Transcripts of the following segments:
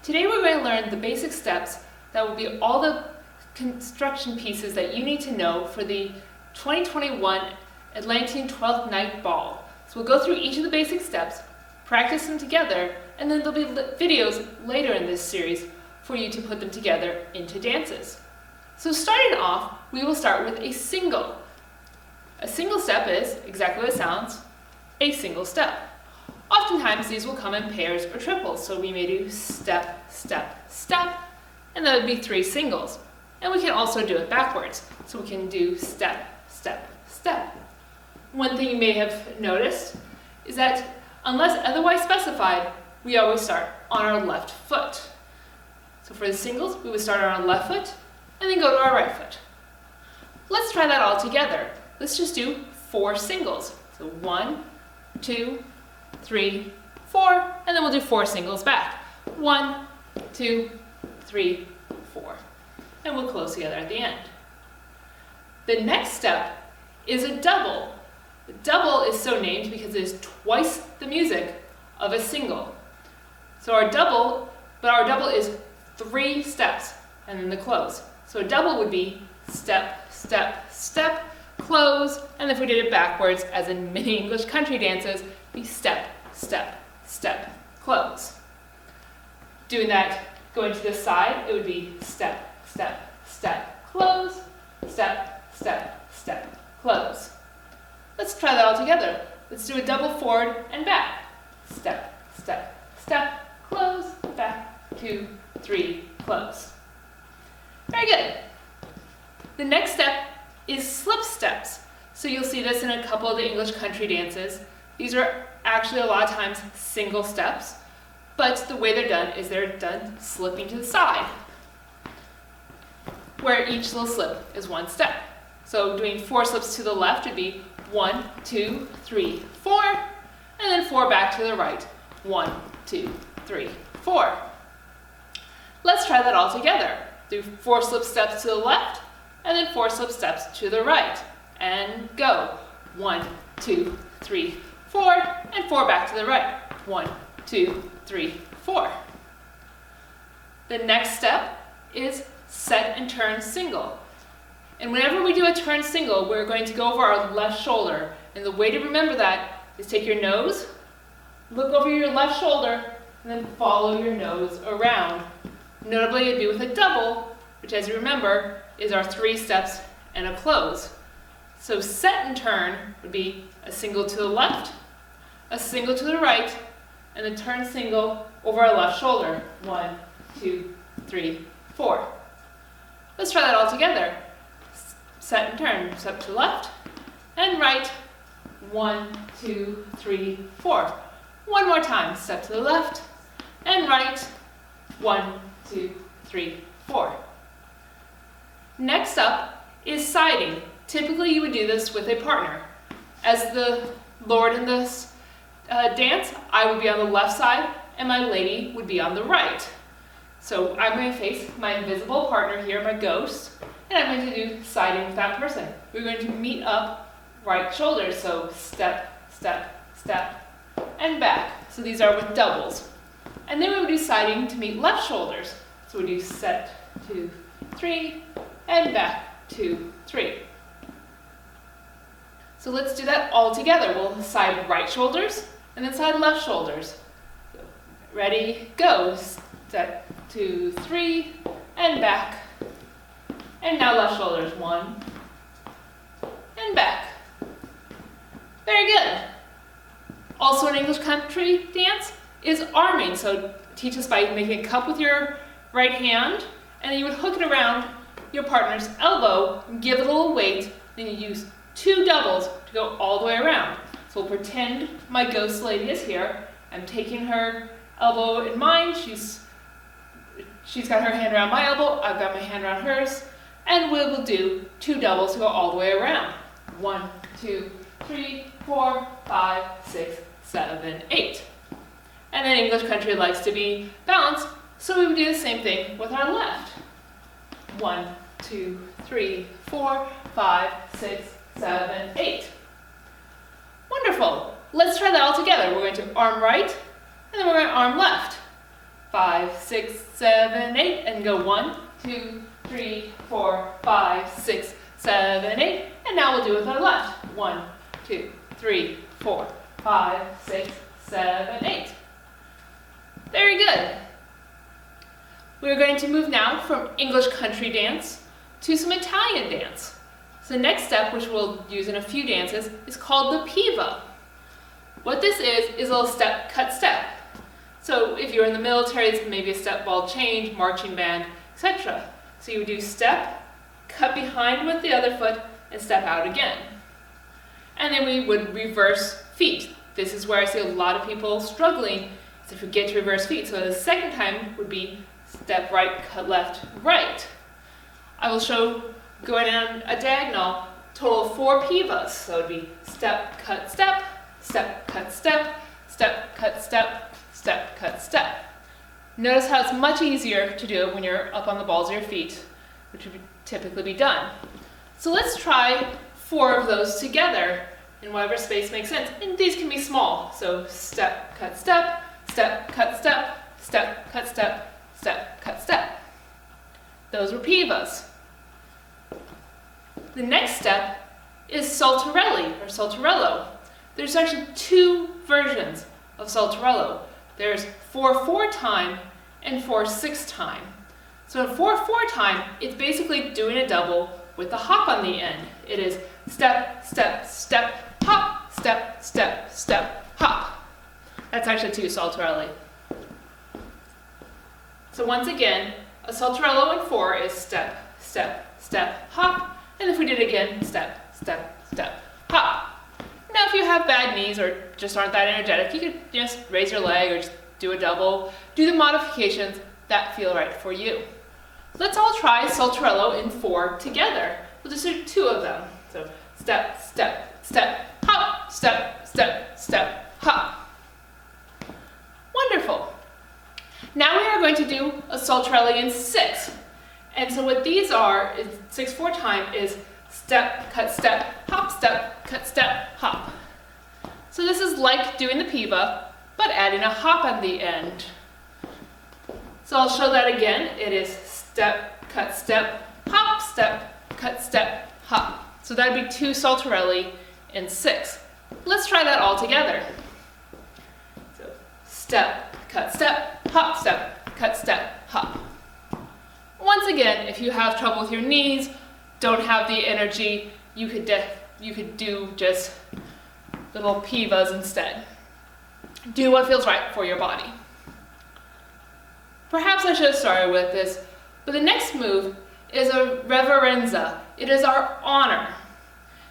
Today we're going to learn the basic steps that will be all the construction pieces that you need to know for the 2021 Atlantian 12th night ball. So we'll go through each of the basic steps, practice them together, and then there'll be videos later in this series for you to put them together into dances. So starting off, we will start with a single. A single step is, exactly what it sounds, a single step. Oftentimes these will come in pairs or triples, so we may do step, step, step, and that would be 3 singles. And we can also do it backwards, so we can do step, step, step. One thing you may have noticed is that unless otherwise specified, we always start on our left foot. So for the singles, we would start on our left foot and then go to our right foot. Let's try that all together. Let's just do 4 singles. So 1, 2, 3, 4, and then we'll do 4 singles back. 1, 2, 3, 4. And we'll close together at the end. The next step is a double. The double is so named because it is twice the music of a single. So our double is 3 steps and then the close. So a double would be step, step, step, close, and if we did it backwards, as in many English country dances, be step, step, step, close. Doing that, going to the side, it would be step, step, step, close, step, step, step, close. Let's try that all together. Let's do a double forward and back. Step, step, step, close, back, 2, 3, close. Very good. The next step is slip steps. So you'll see this in a couple of the English country dances. These are actually a lot of times single steps, but the way they're done is they're done slipping to the side, where each little slip is 1 step. So doing 4 slips to the left would be 1, 2, 3, 4, and then 4 back to the right. 1, 2, 3, 4. Let's try that all together. Do 4 slip steps to the left, and then 4 slip steps to the right. And go. 1, 2, 3, 4, and 4 back to the right. 1, 2, 3, 4. The next step is set and turn single. And whenever we do a turn single, we're going to go over our left shoulder. And the way to remember that is take your nose, look over your left shoulder, and then follow your nose around. Notably, it'd be with a double, which as you remember, is our 3 steps and a close. So set and turn would be a single to the left, a single to the right, and a turn single over our left shoulder. 1, 2, 3, 4. Let's try that all together. Set and turn, step to the left and right. 1, 2, 3, 4. One more time, step to the left and right. 1, 2, 3, 4. Next up is siding. Typically you would do this with a partner. As the lord in this dance, I would be on the left side and my lady would be on the right. So I'm going to face my invisible partner here, my ghost, and I'm going to do siding with that person. We're going to meet up right shoulders, so step, step, step, and back. So these are with doubles. And then we would do siding to meet left shoulders. So we do set, 2, 3, and back, 2, 3. So let's do that all together. We'll side right shoulders and then side left shoulders. So, ready, go. Set, 2, 3, and back. And now left shoulders, 1, and back. Very good. Also an English country dance is arming. So teach us by making a cup with your right hand, and then you would hook it around your partner's elbow, give it a little weight, then you use 2 doubles to go all the way around. So we'll pretend my ghost lady is here. I'm taking her elbow in mine. She's got her hand around my elbow. I've got my hand around hers. And we will do 2 doubles to go all the way around. 1, 2, 3, 4, 5, 6, 7, 8. And then English country likes to be balanced, so we would do the same thing with our left. 1, 2, 3, 4, 5, 6, 7, 8. Wonderful. Let's try that all together. We're going to arm right, and then we're going to arm left. 5, 6, 7, 8, and go 1, 2, 3, 4, 5, 6, 7, 8, and now we'll do it with our left. 1, 2, 3, 4, 5, 6, 7, 8. Very good. We're going to move now from English country dance to some Italian dance. So the next step, which we'll use in a few dances, is called the Pive. What this is a little step, cut, step. So if you're in the military, it's maybe a step ball change, marching band, etc. So you would do step, cut behind with the other foot, and step out again. And then we would reverse feet. This is where I see a lot of people struggling to forget to reverse feet. So the second time would be step right, cut left, right. I will show going down a diagonal, total of 4 Pives. So it would be step, cut, step, step, cut, step, step, cut, step, step, cut, step. Notice how it's much easier to do it when you're up on the balls of your feet, which would typically be done. So let's try 4 of those together in whatever space makes sense. And these can be small. So step, cut, step, step, cut, step, step, cut, step, step, cut, step. Those were Pives. The next step is Salterelli or Salterello. There's actually 2 versions of Salterello. There's 4/4 time and 4/6 time. So in 4/4 time, it's basically doing a double with a hop on the end. It is step, step, step, hop, step, step, step, hop. That's actually 2 Salterelli. So once again, a Salterello in 4 is step, step, step, hop. And if we did it again, step, step, step, hop. Now if you have bad knees or just aren't that energetic, you could just raise your leg or just do a double. Do the modifications that feel right for you. Let's all try Salterello in 4 together. We'll just do 2 of them. So step, step, step, hop, step, step, step, hop. Wonderful. Now we are going to do a Salterelli in 6. And so what these are, is 6/4 time, is step, cut, step, hop, step, cut, step, hop. So this is like doing the Pive, but adding a hop on the end. So I'll show that again. It is step, cut, step, hop, step, cut, step, hop. So that would be 2 Salterelli in 6. Let's try that all together. So step, cut, step, hop, step, cut, step, hop. Once again, if you have trouble with your knees, don't have the energy, you could do just little Pives instead. Do what feels right for your body. Perhaps I should have started with this, but the next move is a Reverenza. It is our honor.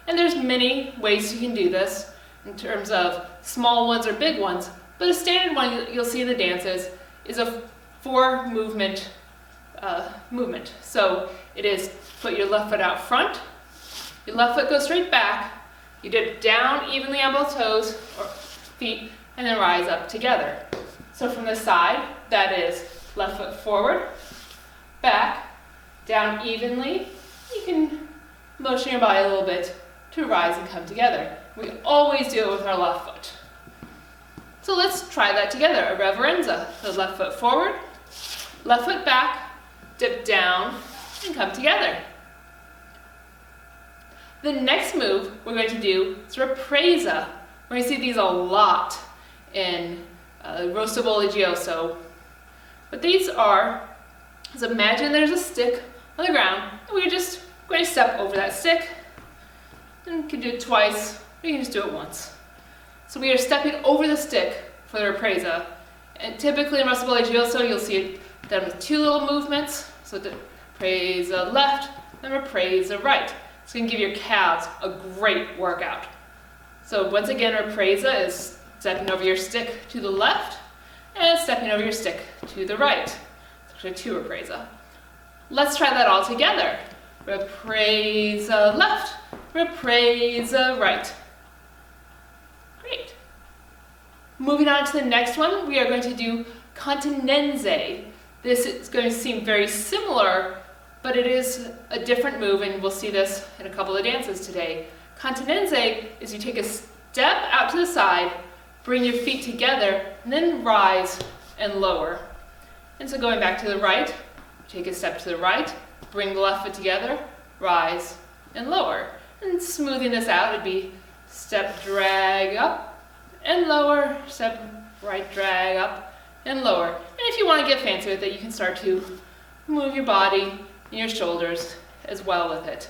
And there's many ways you can do this in terms of small ones or big ones, but a standard one you'll see in the dances is a 4 movement. So it is put your left foot out front, your left foot goes straight back, you dip down evenly on both toes or feet, and then rise up together. So from the side, that is left foot forward, back, down evenly. You can motion your body a little bit to rise and come together. We always do it with our left foot. So let's try that together, a Reverenza. So left foot forward, left foot back, dip down, and come together. The next move we're going to do is Ripresa. We're going to see these a lot in gioioso. But these are, so imagine there's a stick on the ground, and we're just going to step over that stick. And you can do it twice, or you can just do it once. So we are stepping over the stick for the Ripresa. And typically in gioioso, you'll see it done with 2 little movements. So the Ripresa left, and Ripresa right. It's going to give your calves a great workout. So once again, Ripresa is stepping over your stick to the left, and stepping over your stick to the right. It's actually 2 Ripresa. Let's try that all together. Ripresa left, Ripresa right. Great. Moving on to the next one, we are going to do Continenza. This is going to seem very similar, but it is a different move, and we'll see this in a couple of dances today. Continenza is you take a step out to the side, bring your feet together, and then rise and lower. And so going back to the right, take a step to the right, bring the left foot together, rise and lower. And smoothing this out, it'd be step, drag up and lower, step, right, drag up and lower. And if you want to get fancy with it, you can start to move your body and your shoulders as well with it.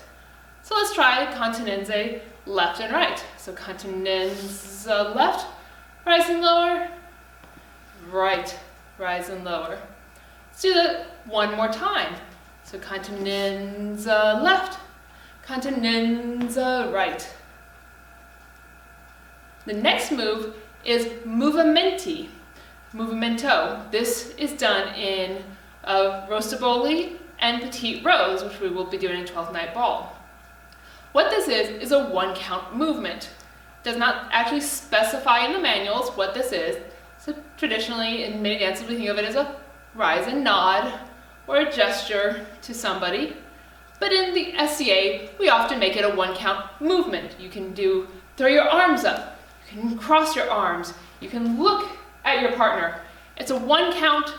So let's try Continenza left and right. So Continenza left, rise and lower, right, rise and lower. Let's do that one more time. So Continenza left, Continenza right. The next move is Movimento. This is done in Rostaboli and Petite Rose, which we will be doing in 12th Night Ball. What this is a one-count movement. It does not actually specify in the manuals what this is. So traditionally in many dances we think of it as a rise and nod or a gesture to somebody. But in the SCA, we often make it a one-count movement. You can throw your arms up, you can cross your arms, you can look at your partner. It's a one-count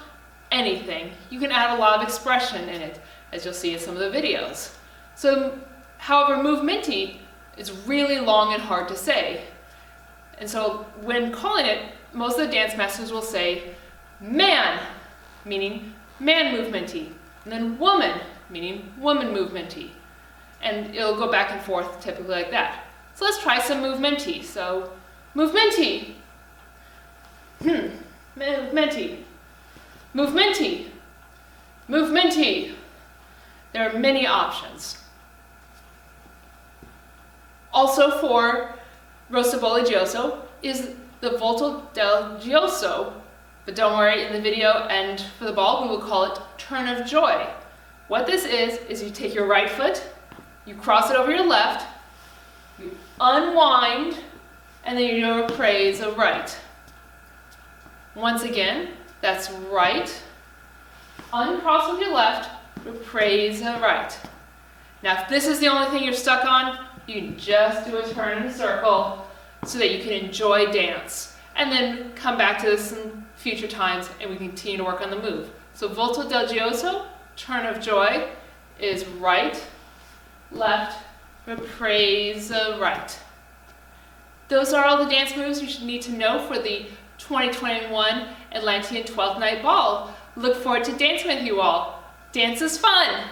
anything. You can add a lot of expression in it, as you'll see in some of the videos. So, however, movimenti is really long and hard to say. And so when calling it, most of the dance masters will say man, meaning man movementi, and then woman, meaning woman movementi. And it'll go back and forth typically like that. So let's try some movementi. So, movementi. Movementi. Movementi. Movementi. There are many options. Also for Rostaboli gioioso is the Volta del gioioso. But don't worry, in the video and for the ball, we will call it turn of joy. What this is you take your right foot, you cross it over your left, you unwind, and then you do a Ripresa right. Once again, that's right, uncross with your left, Ripresa right. Now if this is the only thing you're stuck on, you can just do a turn in a circle so that you can enjoy dance. And then come back to this in future times and we continue to work on the move. So Volta del gioioso, turn of joy, is right, left, Ripresa right. Those are all the dance moves you should need to know for the 2021 Atlantian 12th Night Ball. Look forward to dancing with you all. Dance is fun!